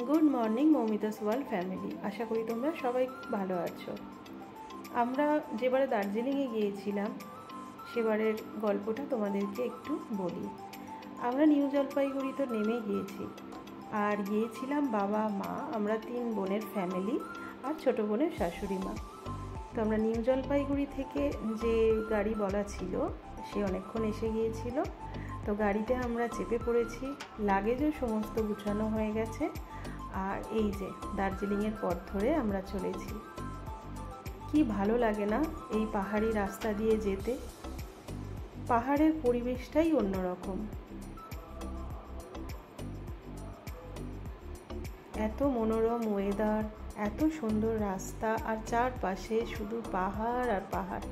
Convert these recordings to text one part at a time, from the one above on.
Good morning Moumita's world family. আশা করি তোমরা সবাই ভালো আছো। আমরা যেবারে দার্জিলিংয়ে গিয়েছিলাম সেবারের গল্পটা তোমাদেরকে একটু বলি। আমরা নিউ জলপাইগুড়ি তো নেমে গিয়েছি, আর গিয়েছিলাম বাবা মা, আমরা 3 বোনের ফ্যামিলি আর ছোটো বোনের শাশুড়ি মা। তো আমরা নিউ জলপাইগুড়ি থেকে যে গাড়ি বলা ছিল সে অনেকক্ষণ এসে গিয়েছিল। তো গাড়িতে আমরা চেপে পড়েছি, লাগেজও সমস্ত গুছানো হয়ে গেছে, আর এই যে দার্জিলিংয়ের পথ ধরে আমরা চলেছি। কি ভালো লাগে না এই পাহাড়ি রাস্তা দিয়ে যেতে, পাহাড়ের পরিবেশটাই অন্যরকম। এত মনোরম ওয়েদার, এত সুন্দর রাস্তা, আর চারপাশে শুধু পাহাড় আর পাহাড়,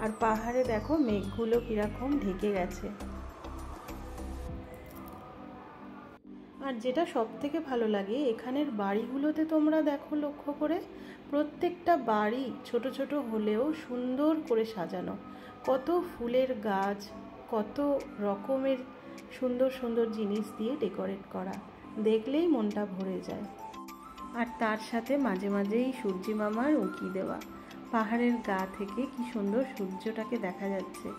আর পাহাড়ে দেখো মেঘগুলো কীরকম ঢেকে গেছে। আর যেটা সব থেকে ভালো লাগে, এখানের বাড়িগুলোতে তোমরা দেখো লক্ষ্য করে, প্রত্যেকটা বাড়ি ছোট ছোট হলেও সুন্দর করে সাজানো, কত ফুলের গাছ, কত রকমের সুন্দর সুন্দর জিনিস দিয়ে ডেকোরেট করা, দেখলেই মনটা ভরে যায়। আর তার সাথে মাঝে মাঝেই সূর্যি মামার উঁকি দেওয়া, পাহাড়ের গা থেকে কি সুন্দর সূর্যটাকে দেখা যাচ্ছে।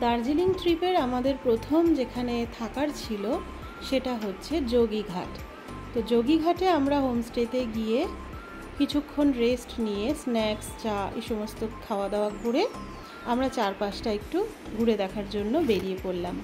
দার্জিলিং ট্রিপের আমাদের প্রথম যেখানে থাকার ছিল সেটা হচ্ছে যোগীঘাট। তো যোগীঘাটে আমরা হোমস্টেতে গিয়ে কিছুক্ষণ রেস্ট নিয়ে স্ন্যাক্স, চা এই সমস্ত খাওয়া দাওয়া করে আমরা চারপাশটা একটু ঘুরে দেখার জন্য বেরিয়ে পড়লাম।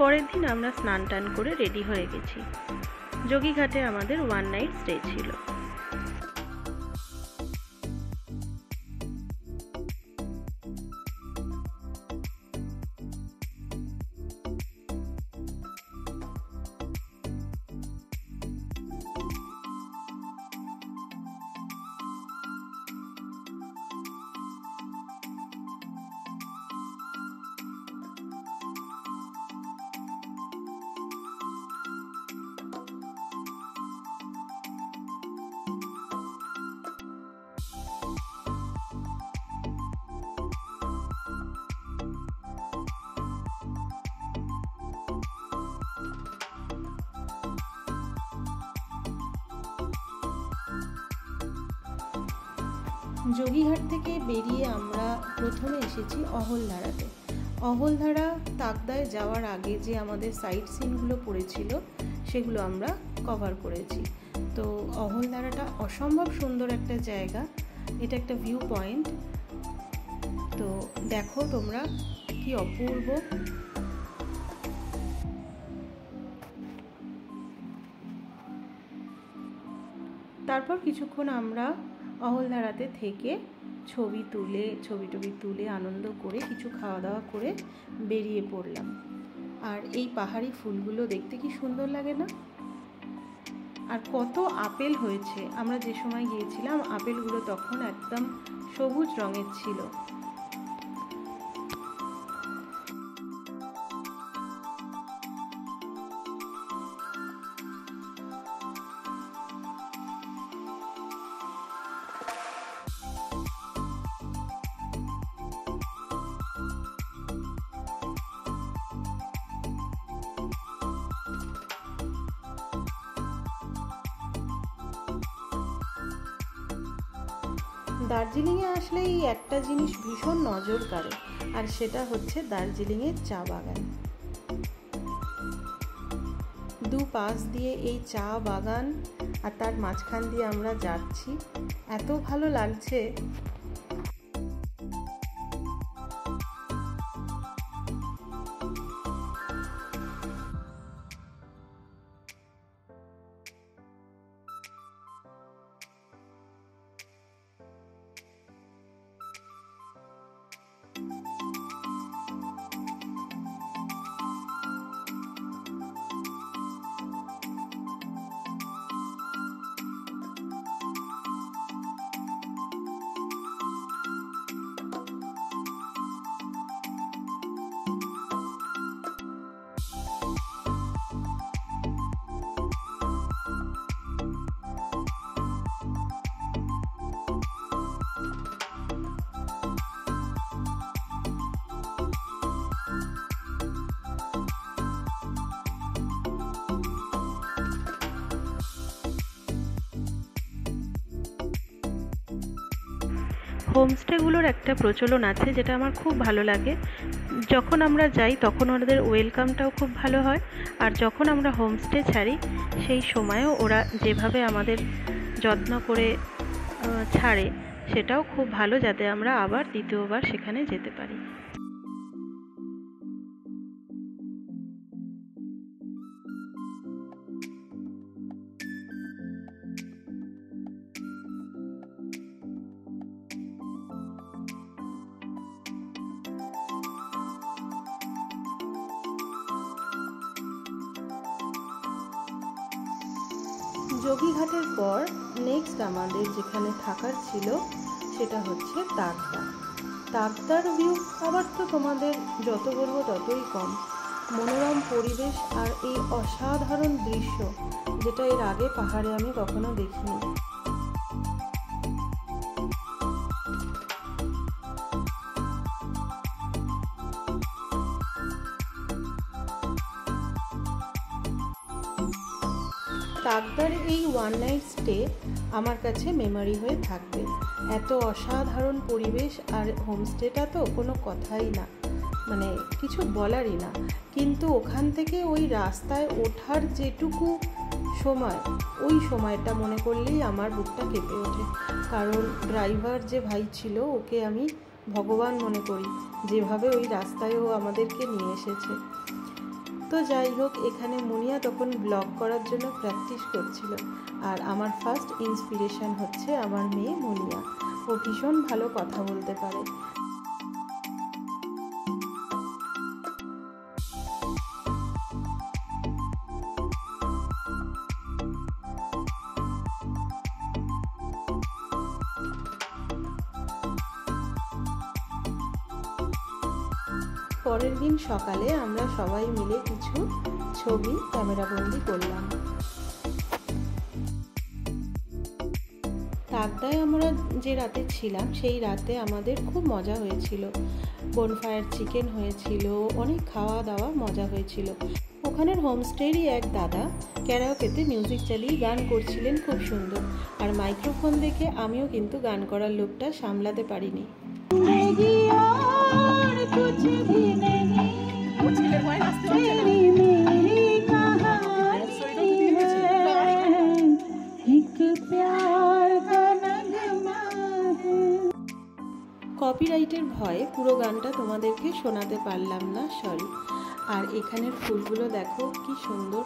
পরের দিন আমরা স্নান টান করে রেডি হয়ে গেছি। যোগীঘাটে আমাদের 1 নাইট স্টে ছিল। যোগীঘাট থেকে বেরিয়ে আমরা প্রথমে এসেছি অহলধারাতে। অহলধারা তাকদায় যাওয়ার আগে যে আমাদের সাইট সিনগুলো পড়েছিল সেগুলো আমরা কভার করেছি। তো অহলধারাটা অসম্ভব সুন্দর একটা জায়গা, এটা একটা ভিউ পয়েন্ট। তো দেখো তোমরা কি অপূর্ব। তারপর কিছুক্ষণ আমরা অহলধারাতে থেকে ছবি টবি তুলে আনন্দ করে কিছু খাওয়া দাওয়া করে বেরিয়ে পড়লাম। আর এই পাহাড়ি ফুলগুলো দেখতে কি সুন্দর লাগে না? আর কত আপেল হয়েছে, আমরা যে সময় গিয়েছিলাম আপেলগুলো তখন একদম সবুজ রঙের ছিল। দার্জিলিংয়ে আসলে এই একটা জিনিস ভীষণ নজর কাড়ে, আর সেটা হচ্ছে দার্জিলিংয়ের চা বাগান। দুপাশ দিয়ে এই চা বাগান আর তার মাঝখান দিয়ে আমরা যাচ্ছি, এত ভালো লাগছে। হোমস্টেগুলোর একটা প্রচলন আছে যেটা আমার খুব ভালো লাগে। যখন আমরা যাই তখন ওদের ওয়েলকামটাও খুব ভালো হয়, আর যখন আমরা হোমস্টে ছাড়ি সেই সময়ও ওরা যেভাবে আমাদের যত্ন করে ছাড়ে সেটাও খুব ভালো, যাতে আমরা আবার দ্বিতীয়বার সেখানে যেতে পারি। যোগীঘাটের পর নেক্সট আমাদের যেখানে থাকার ছিল সেটা হচ্ছে তাকদা। তাকদার ভিউ আবার তো তোমাদের যত বলবো ততই কম। মনোরম পরিবেশ আর এই অসাধারণ দৃশ্য, যেটা এর আগে পাহাড়ে আমি কখনো দেখিনি। তাকদার এই ওয়ান নাইট স্টে আমার কাছে মেমোরি হয়ে থাকবে। এত অসাধারণ পরিবেশ, আর হোমস্টেটা তো কোনো কথাই না, মানে কিছু বলারই না। কিন্তু ওখান থেকে ওই রাস্তায় ওঠার যেটুকু সময়, ওই সময়টা মনে করলেই আমার বুকটা কেঁপে ওঠে। কারণ ড্রাইভার যে ভাই ছিল ওকে আমি ভগবান মনে করি, যেভাবে ওই রাস্তায় ও আমাদেরকে নিয়ে এসেছে। তো যাই হোক, এখানে মুনিয়া তখন ব্লগ করার জন্য প্র্যাকটিস করছিল, আর আমার ফার্স্ট ইন্সপিরেশন হচ্ছে আমার মেয়ে মুনিয়া। ও ভীষণ ভালো কথা বলতে পারে। পরের দিন সকালে আমরা সবাই মিলে কিছু ছবি ক্যামেরাবন্দি করলাম। তাকদায় আমরা যে রাতে ছিলাম সেই রাতে আমাদের খুব মজা হয়েছিল। বনফায়ার চিকেন হয়েছিল, অনেক খাওয়া দাওয়া মজা হয়েছিল। ওখানের হোমস্টেরই এক দাদা ক্যারাওকেতে মিউজিক চালিয়ে গান করছিলেন খুব সুন্দর, আর মাইক্রোফোন দেখে আমিও কিন্তু গান করার লোভটা সামলাতে পারিনি। কপিরাইটের ভয়ে পুরো গানটা তোমাদেরকে শোনাতে পারলাম না, সরি। আর এখানের ফুলগুলো দেখো কি সুন্দর।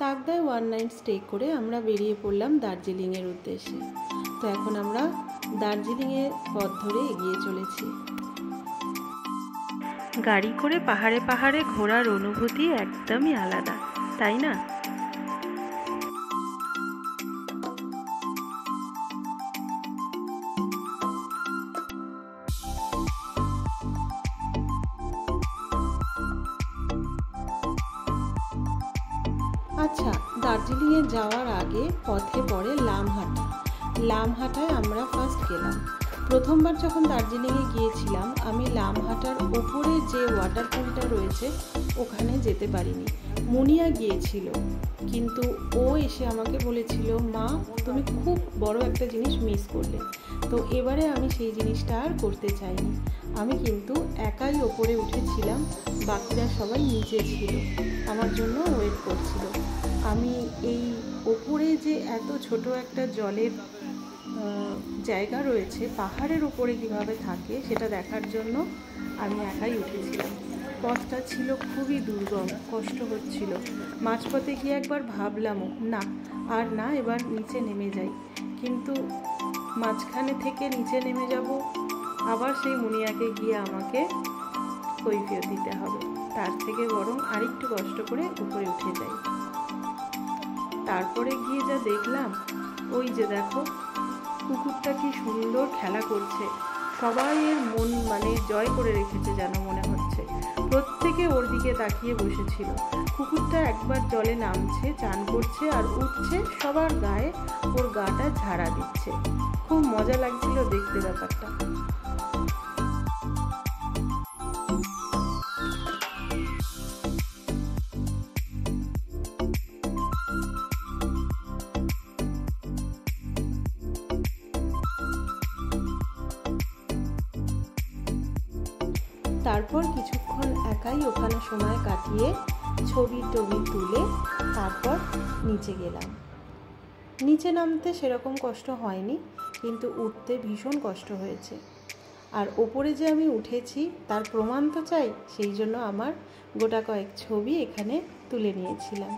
তাকদায় 1 নাইট স্টে করে আমরা বেরিয়ে পড়লাম দার্জিলিংয়ের উদ্দেশ্যে। তো এখন আমরা দার্জিলিংয়ের পথ ধরে এগিয়ে চলেছি। গাড়ি করে পাহাড়ে পাহাড়ে ঘোরার অনুভূতি একদমই আলাদা, তাই না? আচ্ছা, দার্জিলিংয়ে যাওয়ার আগে পথে পড়ে লামহাটা। লামহাটায় আমরা ফার্স্ট গেলাম। প্রথমবার যখন দার্জিলিংয়ে গিয়েছিলাম আমি লামহাটার ওপরে যে ওয়াটারফলটা রয়েছে ওখানে যেতে পারিনি। মুনিয়া গিয়েছিল, কিন্তু ও এসে আমাকে বলেছিল, মা তুমি খুব বড় একটা জিনিস মিস করলে। তো এবারে আমি সেই জিনিসটা আর করতে চাইনি। আমি কিন্তু একাই ওপরে উঠেছিলাম, বাকিরা সবাই নিচে ছিল, আমার জন্য ওয়েট করছিল। আমি এই ওপরে যে এত ছোট একটা জলের জায়গা রয়েছে, পাহাড়ের ওপরে কীভাবে থাকে সেটা দেখার জন্য আমি একাই উঠেছিলাম। পথটা ছিল খুবই দুর্গম, কষ্ট হচ্ছিল। মাঝপথে গিয়ে একবার ভাবলামও না এবার নিচে নেমে যাই, কিন্তু মাঝখানে থেকে নিচে নেমে যাব, আবার সেই মুনিয়াকে গিয়ে আমাকে কৈফিয়ত দিতে হবে। তার থেকে বরং আরেকটু কষ্ট করে উপরে উঠে যাই। তারপরে গিয়ে যা দেখলাম, ওই যে দেখো কুকুরটা কি সুন্দর খেলা করছে, সবাই এর মন জয় করে রেখেছে যেন মনে হচ্ছে। প্রত্যেকে ওর দিকে তাকিয়ে বসেছিল। কুকুরটা একবার জলে নামছে, চান করছে আর উঠছে, সবার গায়ে ওর গাটা ঝাড়া দিচ্ছে। খুব মজা লাগছিল দেখতে ব্যাপারটা। তারপর কিছুক্ষণ একাই ওখানে সময় কাটিয়ে ছবি টবি তুলে তারপর নিচে গেলাম। নিচে নামতে সেরকম কষ্ট হয়নি, কিন্তু উঠতে ভীষণ কষ্ট হয়েছে। আর ওপরে যে আমি উঠেছি তার প্রমাণ তো চাই, সেই জন্য আমার গোটা কয়েক ছবি এখানে তুলে নিয়েছিলাম।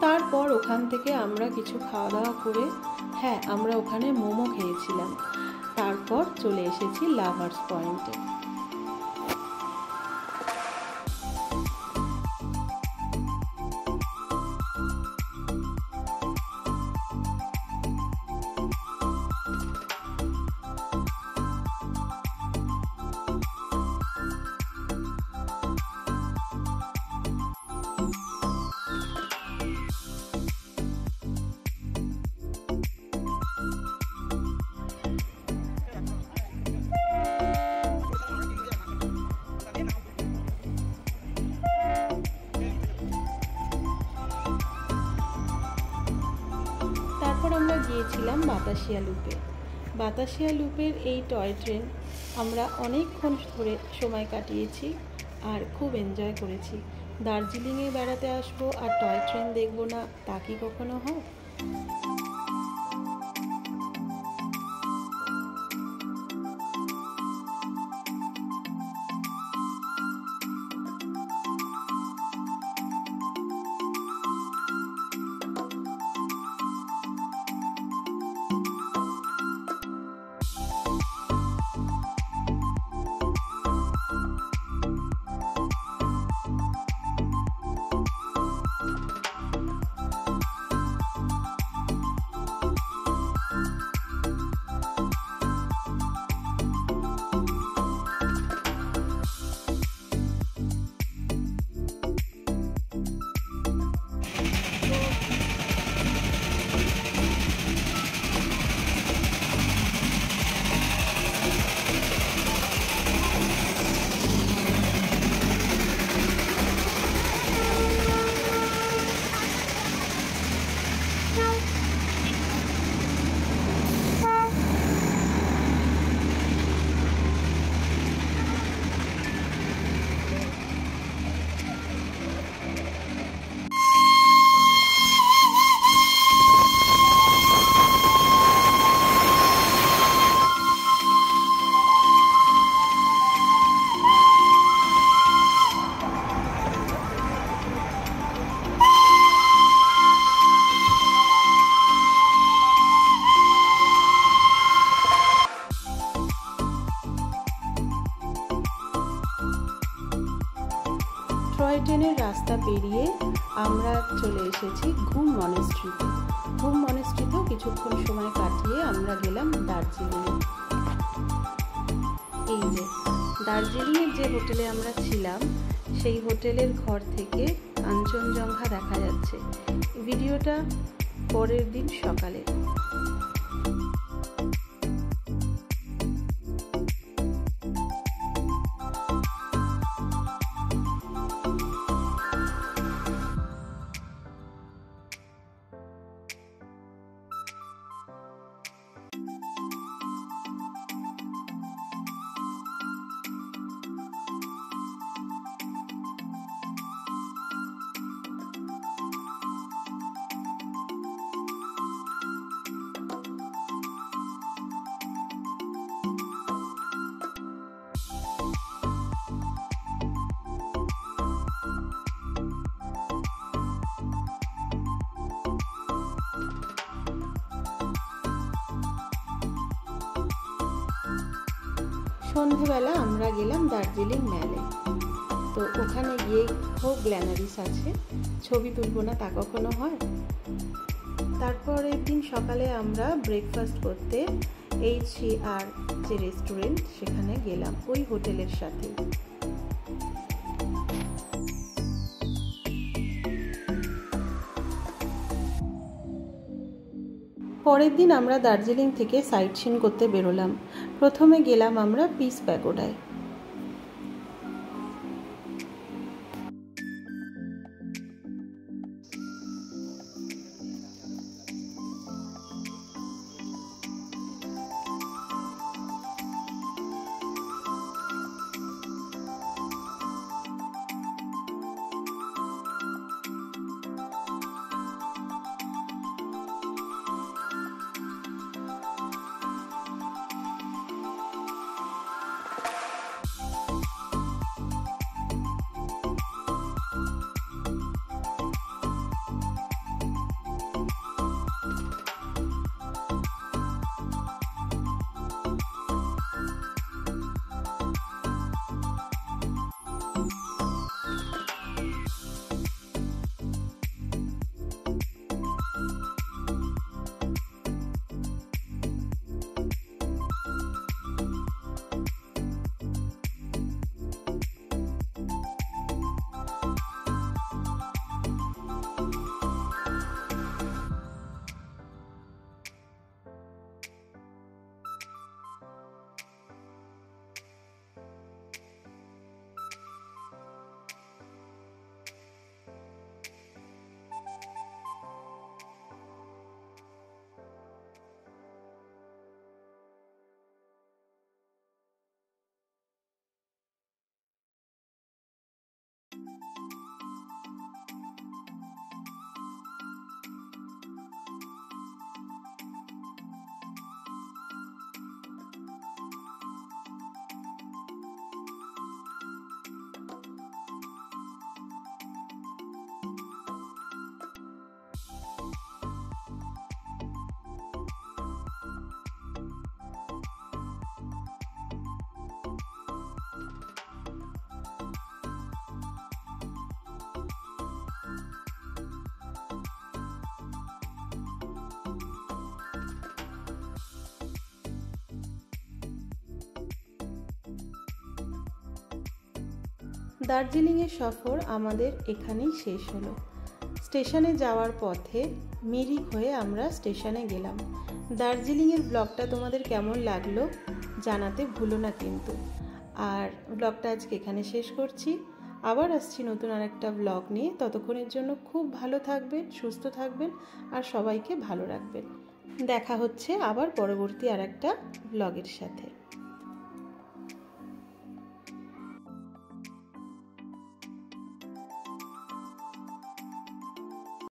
তারপর ওখান থেকে আমরা কিছু খাওয়া দাওয়া করে, আমরা ওখানে মোমো খেয়েছিলাম। তারপর চলে এসেছি লাভার্স পয়েন্টে। তারপর আমরা গিয়েছিলাম বাতাসিয়া লুপে। বাতাসিয়া লুপের এই টয় ট্রেন আমরা অনেকক্ষণ ধরে সময় কাটিয়েছি আর খুব এনজয় করেছি। দার্জিলিংয়ে বেড়াতে আসবো আর টয় ট্রেন দেখবো না, তা কি কখনো হয়? টয় ট্রেনের রাস্তা পেরিয়ে আমরা চলে এসেছি ঘুম মনেস্ট্রিতে। ঘুম মনেস্ট্রিতেও কিছুক্ষণ সময় কাটিয়ে আমরা গেলাম দার্জিলিংয়ে। এই যে দার্জিলিংয়ের যে হোটেলে আমরা ছিলাম সেই হোটেলের ঘর থেকে কাঞ্চনজঙ্ঘা দেখা যাচ্ছে। ভিডিওটা পরের দিন সকালে। সন্ধেবেলা আমরা গেলাম দার্জিলিং ম্যালে। তো ওখানে গিয়ে খুব গ্ল্যামারিস আছে, ছবি তুলবো না তা কখনো হয়। তারপরের দিন সকালে আমরা ব্রেকফাস্ট করতে HCR যে রেস্টুরেন্ট সেখানে গেলাম ওই হোটেলের সাথে। পরের দিন আমরা দার্জিলিং থেকে সাইট সিন করতে বেরোলাম। প্রথমে গেলাম আমরা পিস প্যাগোডায়। দার্জিলিংয়ের সফর আমাদের এখানেই শেষ হলো। স্টেশনে যাওয়ার পথে মিরিক হয়ে আমরা স্টেশনে গেলাম। দার্জিলিংয়ের ব্লগটা তোমাদের কেমন লাগলো জানাতে ভুলো না কিন্তু। আর ব্লগটা আজকে এখানে শেষ করছি। আবার আসছি নতুন আরেকটা ব্লগ নিয়ে। ততক্ষণের জন্য খুব ভালো থাকবেন, সুস্থ থাকবেন আর সবাইকে ভালো রাখবেন। দেখা হচ্ছে আবার পরবর্তী আরেকটা ব্লগের সাথে।